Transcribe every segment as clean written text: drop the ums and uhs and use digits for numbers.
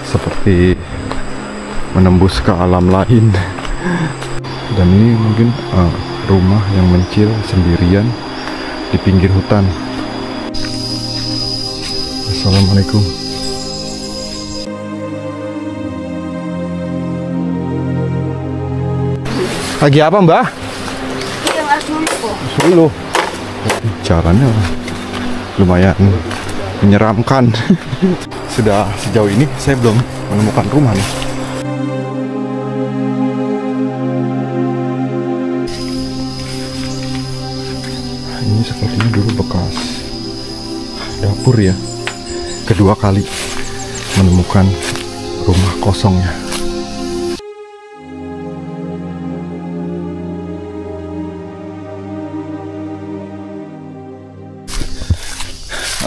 seperti menembus ke alam lain. Dan ini mungkin rumah yang mencil sendirian di pinggir hutan. Assalamualaikum. Lagi apa, Mbak? Suluh. Jalannya lumayan menyeramkan. Sudah sejauh ini saya belum menemukan rumah nih. Ini sepertinya dulu bekas dapur ya. Kedua kali menemukan rumah kosongnya.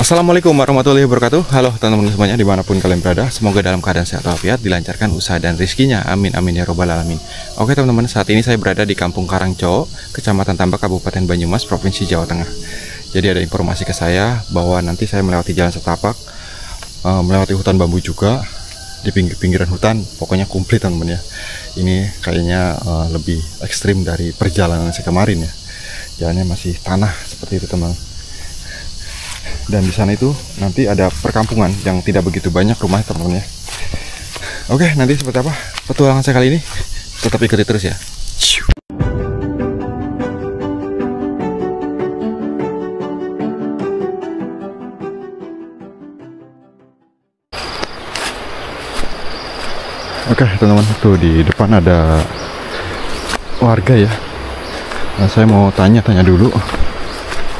Assalamualaikum warahmatullahi wabarakatuh. Halo teman-teman semuanya dimanapun kalian berada. Semoga dalam keadaan sehat walafiat, dilancarkan usaha dan rezekinya. Amin amin ya robbal alamin. Oke teman-teman, saat ini saya berada di Kampung Karangco, Kecamatan Tambak, Kabupaten Banyumas, Provinsi Jawa Tengah. Jadi ada informasi ke saya bahwa nanti saya melewati jalan setapak, melewati hutan bambu juga, di pinggiran hutan. Pokoknya komplit teman-teman ya. Ini kayaknya lebih ekstrim dari perjalanan saya kemarin ya. Jalannya masih tanah seperti itu teman. Dan di sana itu nanti ada perkampungan yang tidak begitu banyak rumahnya teman-teman ya. Oke, nanti seperti apa petualangan saya kali ini? Tetap ikuti terus ya. Oke teman-teman, tuh di depan ada warga ya. Nah, saya mau tanya dulu.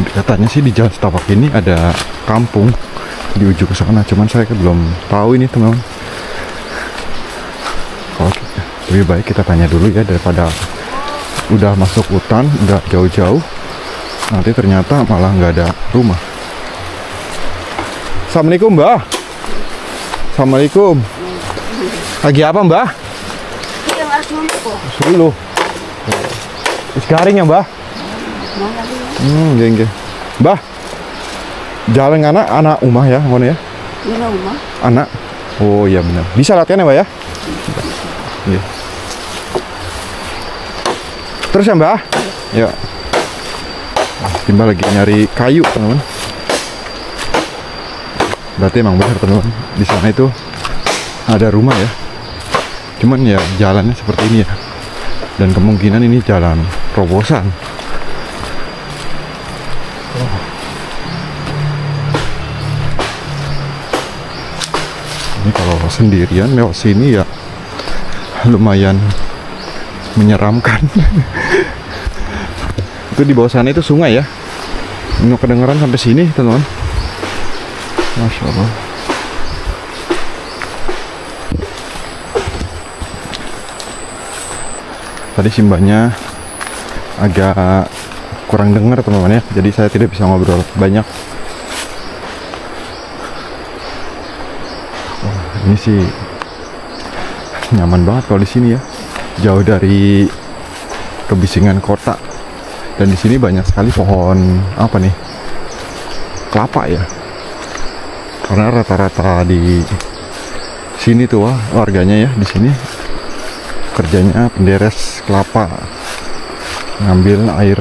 Katanya sih di jalan setapak ini ada kampung di ujung ke sana, cuman saya belum tahu ini teman-teman. Kalau lebih baik kita tanya dulu ya, daripada udah masuk hutan, udah jauh-jauh, nanti ternyata malah nggak ada rumah. Assalamualaikum Mbak. Assalamualaikum. Lagi apa Mbak? Suluh. Garing ya Mbak? Geng. Mbah, jalan anak umah ya, ngono ya? Iya, umah. Anak. Oh iya benar. Bisa latihan ya, Mbak ya? Iya. Terus ya, Mbah? Ya. Mbah lagi nyari kayu, teman-teman. Berarti emang benar, teman-teman. Di sana itu ada rumah ya. Cuman ya jalannya seperti ini ya. Dan kemungkinan ini jalan terobosan. Ini kalau sendirian lewat sini ya lumayan menyeramkan. Itu di bawah sana itu sungai ya. Ini kedengeran sampai sini teman-teman. Masya Allah. Tadi simbahnya agak kurang dengar teman-teman ya. Jadi saya tidak bisa ngobrol banyak. Ini sih nyaman banget kalau di sini ya, jauh dari kebisingan kota. Dan di sini banyak sekali pohon apa nih, kelapa ya. Karena rata-rata di sini tuh warganya ya, di sini kerjanya penderes kelapa, ngambil air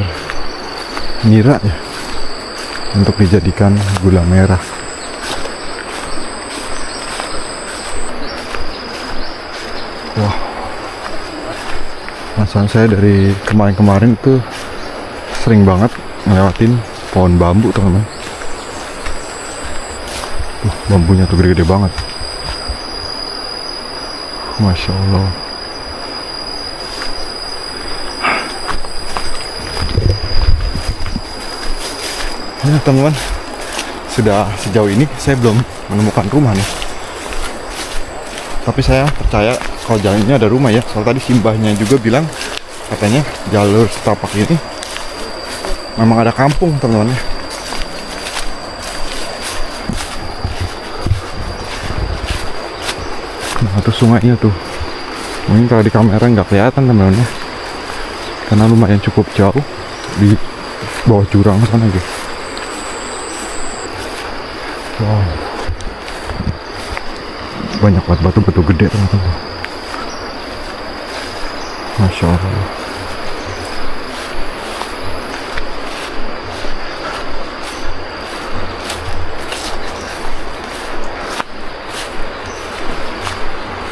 nira ya untuk dijadikan gula merah. Wah, perasaan saya dari kemarin-kemarin tuh sering banget ngelewatin pohon bambu teman-teman. Bambunya tuh gede-gede banget. Masya Allah. Ya teman-teman, sudah sejauh ini saya belum menemukan rumah nih. Tapi saya percaya kalau jalan ini ada rumah ya. Soal tadi simbahnya juga bilang katanya jalur setapak ini memang ada kampung teman-teman. Nah itu sungainya tuh. Mungkin kalau di kamera nggak kelihatan teman-teman ya, karena lumayan cukup jauh di bawah jurang sana gitu. Wow. banyak banget batu-batu gede teman-teman. Masya Allah.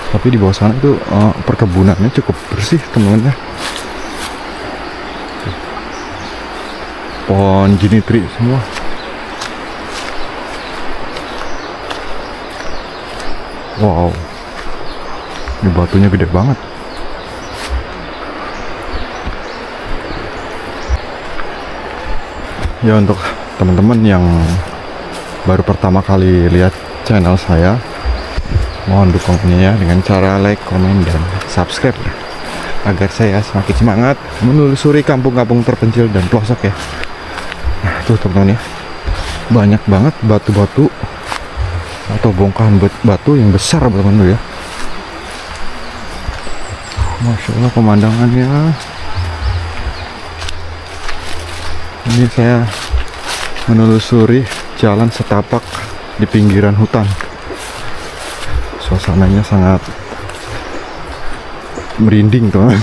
Tapi di bawah sana itu perkebunannya cukup bersih teman-teman ya. Pohon jinitri semua. Wow, ini batunya gede banget. Ya, untuk teman-teman yang baru pertama kali lihat channel saya, mohon dukungannya ya dengan cara like, komen, dan subscribe ya, agar saya semakin semangat menelusuri kampung-kampung terpencil dan pelosok ya. Nah, tuh teman-teman ya, banyak banget batu-batu atau bongkahan batu yang besar teman-teman ya. Masya Allah pemandangannya. Ini saya menelusuri jalan setapak di pinggiran hutan. Suasananya sangat merinding teman.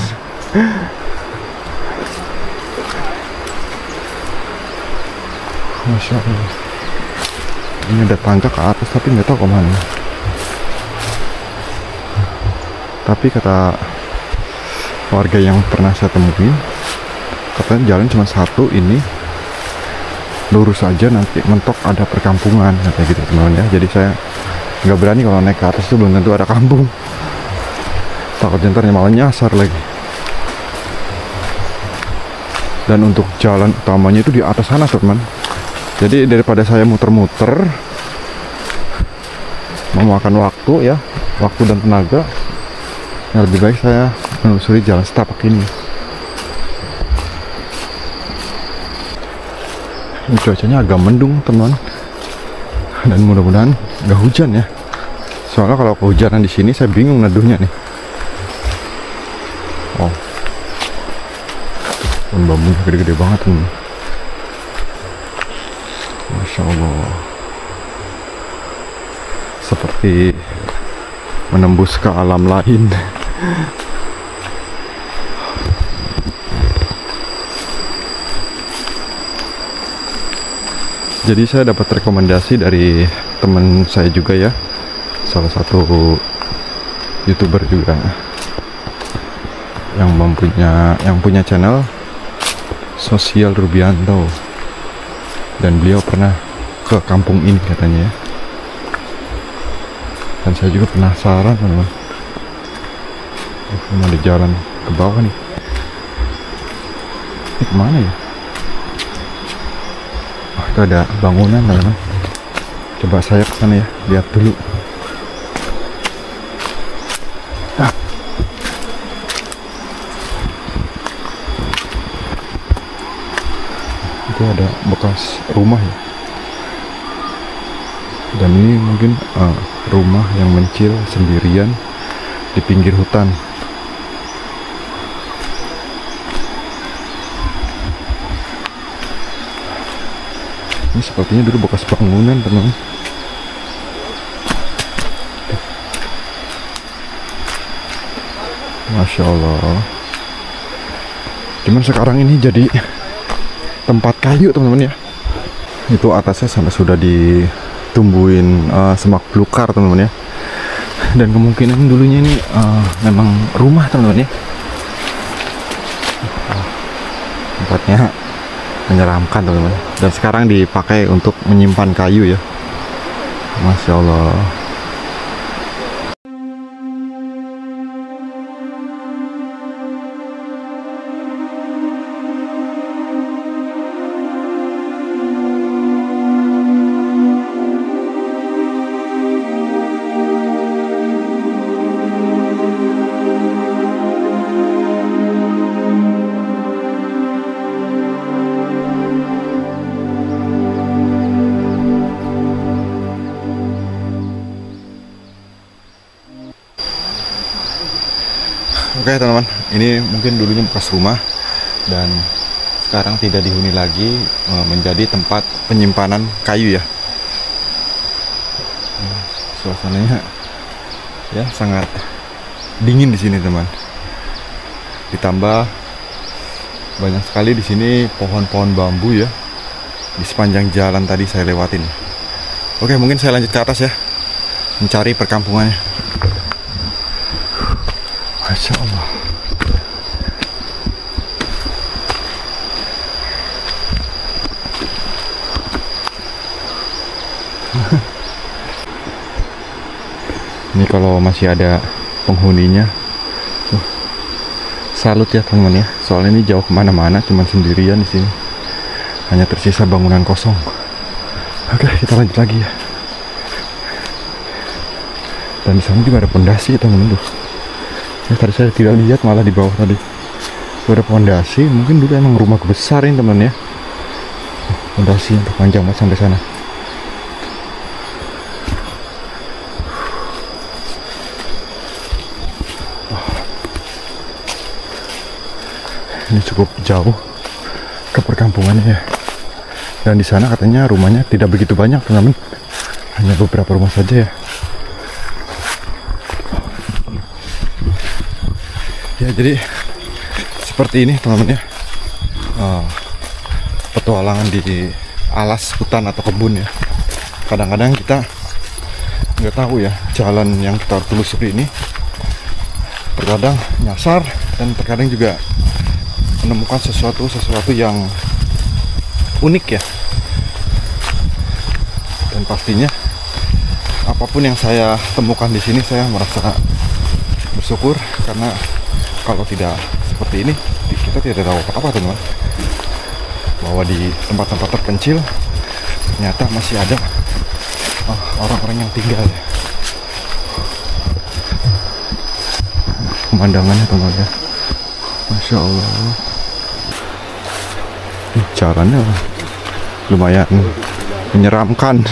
Masya Allah. Ini ada tangga ke atas tapi nggak tahu kemana. Tapi kata warga yang pernah saya temuin, katanya jalan cuma satu ini, lurus aja nanti mentok ada perkampungan kayak gitu teman-teman ya. Jadi saya nggak berani kalau naik ke atas itu, belum tentu ada kampung. Takutnya ntar malah nyasar lagi. Dan untuk jalan utamanya itu di atas sana teman. Jadi daripada saya muter-muter memakan waktu ya, waktu dan tenaga, ya lebih baik saya menelusuri jalan setapak ini. Ini cuacanya agak mendung teman, dan mudah-mudahan nggak hujan ya. Soalnya kalau kehujanan di sini saya bingung neduhnya nih. Oh, pohon bambunya gede-gede banget nih. Masya Allah, seperti menembus ke alam lain. Jadi saya dapat rekomendasi dari teman saya juga ya, salah satu YouTuber juga yang punya channel Sosial Rubianto, dan beliau pernah ke kampung ini katanya ya. Dan saya juga penasaran teman-teman. Ini ada jalan ke bawah nih. Ini kemana ya? Oh, itu ada bangunan teman-teman. Coba saya ke sana ya, lihat dulu. Itu ada bekas rumah ya, dan ini mungkin rumah yang mencil sendirian di pinggir hutan. Ini sepertinya dulu bekas bangunan teman. Masya Allah. Cuman sekarang ini jadi tempat kayu teman-teman ya. Itu atasnya sampai sudah ditumbuhin semak belukar teman-teman ya. Dan kemungkinan dulunya ini memang rumah teman-teman ya. Tempatnya menyeramkan teman-teman. Dan sekarang dipakai untuk menyimpan kayu ya. Masya Allah. Oke teman-teman, ini mungkin dulunya bekas rumah dan sekarang tidak dihuni lagi, menjadi tempat penyimpanan kayu ya. Suasananya Ya, sangat dingin di sini, teman. Ditambah banyak sekali di sini pohon-pohon bambu ya di sepanjang jalan tadi saya lewatin. Oke, mungkin saya lanjut ke atas ya, mencari perkampungannya. Masya Allah. Ini kalau masih ada penghuninya, salut ya teman ya. Soalnya ini jauh kemana-mana, cuman sendirian di sini. Hanya tersisa bangunan kosong. Oke, kita lanjut lagi ya. Dan di sana juga ada pondasi teman-teman tuh. Ya, tadi saya tidak lihat, malah di bawah tadi ada pondasi. Mungkin dulu emang rumah besar ini teman ya. Pondasi yang terpanjang banget sampai sana. Ini cukup jauh ke perkampungannya ya. Dan di sana katanya rumahnya tidak begitu banyak teman-teman, hanya beberapa rumah saja ya. Ya jadi seperti ini teman-teman ya, petualangan di alas hutan atau kebun ya. Kadang-kadang kita nggak tahu ya jalan yang kita telusuri ini, terkadang nyasar dan terkadang juga menemukan sesuatu yang unik ya. Dan pastinya apapun yang saya temukan di sini saya merasa bersyukur, karena kalau tidak seperti ini kita tidak tahu apa-apa teman-teman, bahwa di tempat-tempat terpencil ternyata masih ada orang-orang yang tinggal ya. Pemandangannya teman-teman ya, Masya Allah. Jalannya lumayan menyeramkan.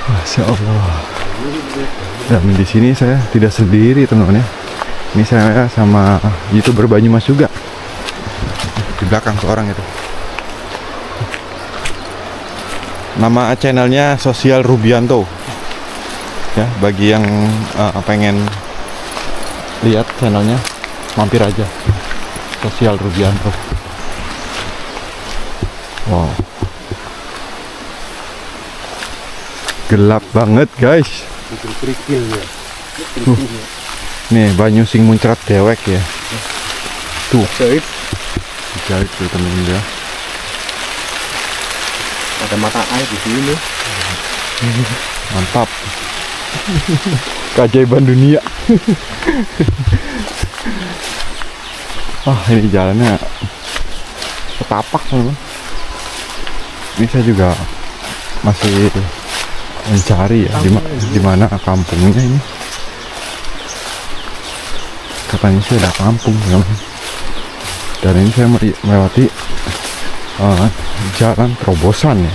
Masya Allah. Dan di sini saya tidak sendiri teman-teman ya. Ini saya sama YouTuber Banyumas juga. Di belakang seorang itu. Nama channelnya Sosial Rubianto. Ya, bagi yang pengen lihat channelnya, mampir aja. Sosial Rubianto. Wow, gelap banget guys. Nih banyu sing muncrat dewek ya. Tuh, jahit tuh temen-temen ya. Ada mata air di sini. Mantap. Keajaiban dunia. Ini jalannya setapak teman-teman. Ini saya juga masih mencari ya di mana kampungnya ini. Katanya sih ada kampung ya. Dan ini saya melewati jalan terobosan ya.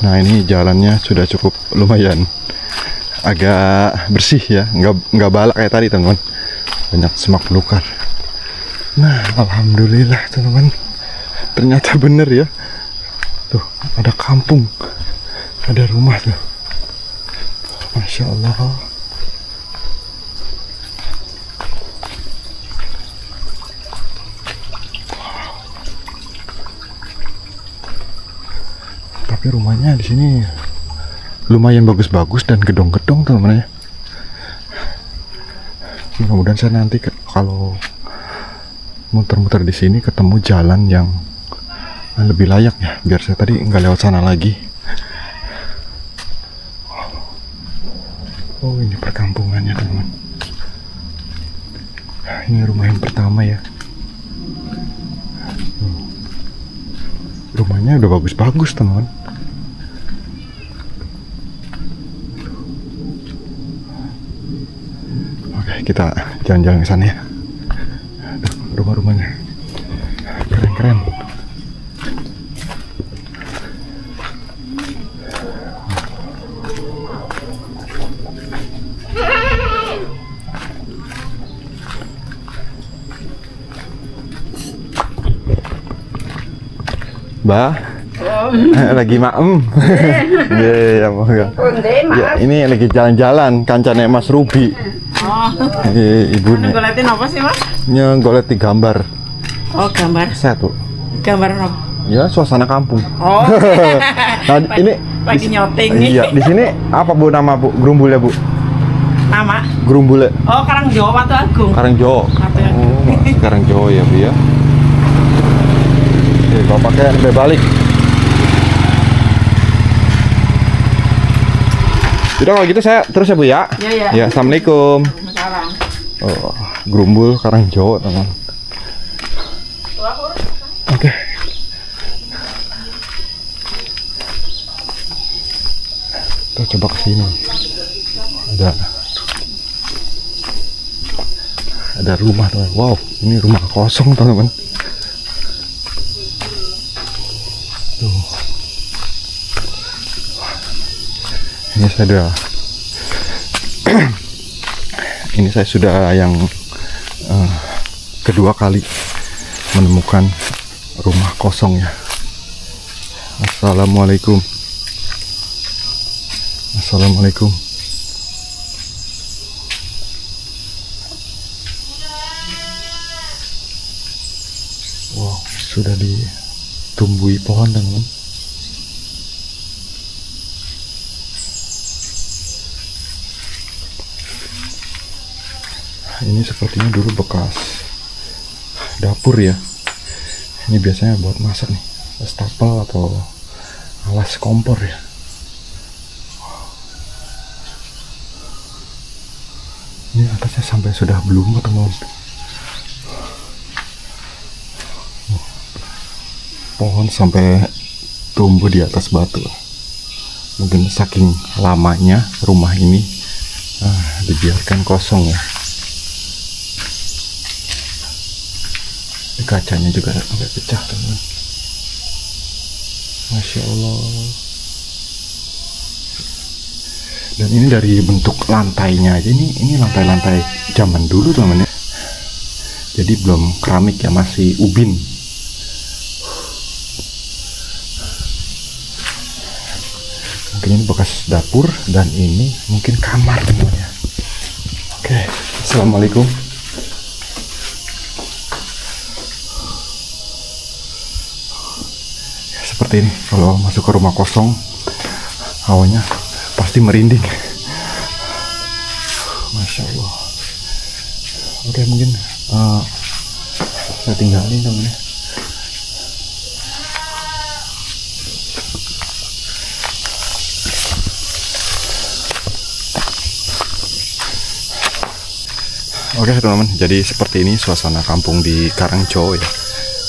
Nah ini jalannya sudah cukup lumayan agak bersih ya, nggak balak kayak tadi teman-teman. Banyak semak belukar. Nah, alhamdulillah teman-teman, ternyata bener ya. Tuh, ada kampung, ada rumah tuh. Masya Allah. Tapi rumahnya di sini lumayan bagus-bagus dan gedong-gedong teman-teman ya. Mudah-mudahan saya nanti kalau muter-muter di sini ketemu jalan yang lebih layak ya, biar saya tadi nggak lewat sana lagi. Oh ini perkampungannya teman. Ini rumah yang pertama ya. Rumahnya udah bagus-bagus teman. Oke, kita jalan-jalan ke sana ya. Rumah-rumahnya keren-keren. Mbak, Lagi maem. Iya, ya, ya, ini lagi jalan-jalan kancane Mas Ruby. Oh. Ibu nih. Ngoletin apa sih, Mas? Nyegoleti gambar. Oh, gambar. Satu. Gambar apa? Ya, suasana kampung. Oh. Nah, ini lagi nyoting nih. Iya, di sini apa Bu nama Bu? Gerumbul ya, Bu? Nama? Gerumbul. Oh, Karang Jawa Watu Agung. Karang Jawa. Oh, Karang Jawa ya, Bu ya. Oke, kalau pakai sampai balik. Udah kalau gitu saya terus ya Bu ya. Iya, iya. Ya, assalamualaikum. Salam. Oh, Gerumbul Karang Jawa, teman. Oke. Kita coba ke sini. Ada rumah, teman. Wow, ini rumah kosong, teman-teman. Tuh. Ini saya sudah yang kedua kali menemukan rumah kosong ya. Assalamualaikum. Assalamualaikum. Wow, sudah ditumbuhi pohon, teman-teman. Ini sepertinya dulu bekas dapur ya. Ini biasanya buat masak nih, wastafel atau alas kompor ya. Ini atasnya sampai sudah belum, teman-teman. Pohon sampai tumbuh di atas batu. Mungkin saking lamanya rumah ini dibiarkan kosong ya. Kacanya juga sampai pecah, teman-teman. Masya Allah. Dan ini dari bentuk lantainya aja, ini lantai-lantai zaman dulu, teman-teman ya. Jadi belum keramik ya, masih ubin. Mungkin ini bekas dapur dan ini mungkin kamar, teman-teman ya. Oke, assalamualaikum. Seperti ini, kalau masuk ke rumah kosong hawanya pasti merinding. Masya Allah. Oke, mungkin saya tinggalin, teman-teman. Oke, teman-teman, jadi seperti ini suasana kampung di Karangco ya.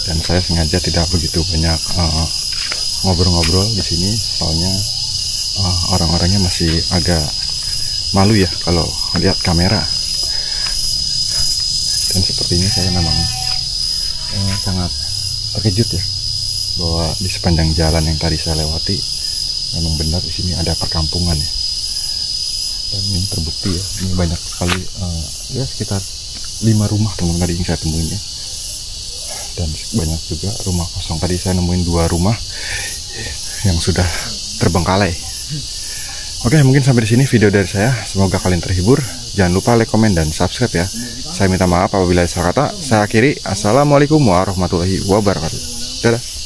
Dan saya sengaja tidak begitu banyak ngobrol-ngobrol di sini, soalnya orang-orangnya masih agak malu ya kalau lihat kamera. Dan sepertinya saya memang sangat terkejut ya bahwa di sepanjang jalan yang tadi saya lewati memang benar di sini ada perkampungan ya. Dan ini terbukti ya, ini banyak sekali ya sekitar 5 rumah, teman-teman, tadi yang saya temuin ya. Dan banyak juga rumah kosong. Tadi saya nemuin 2 rumah yang sudah terbengkalai. Oke, mungkin sampai di sini video dari saya. Semoga kalian terhibur. Jangan lupa like, komen, dan subscribe ya. Saya minta maaf apabila salah kata. Saya akhiri. Assalamualaikum warahmatullahi wabarakatuh. Dadah.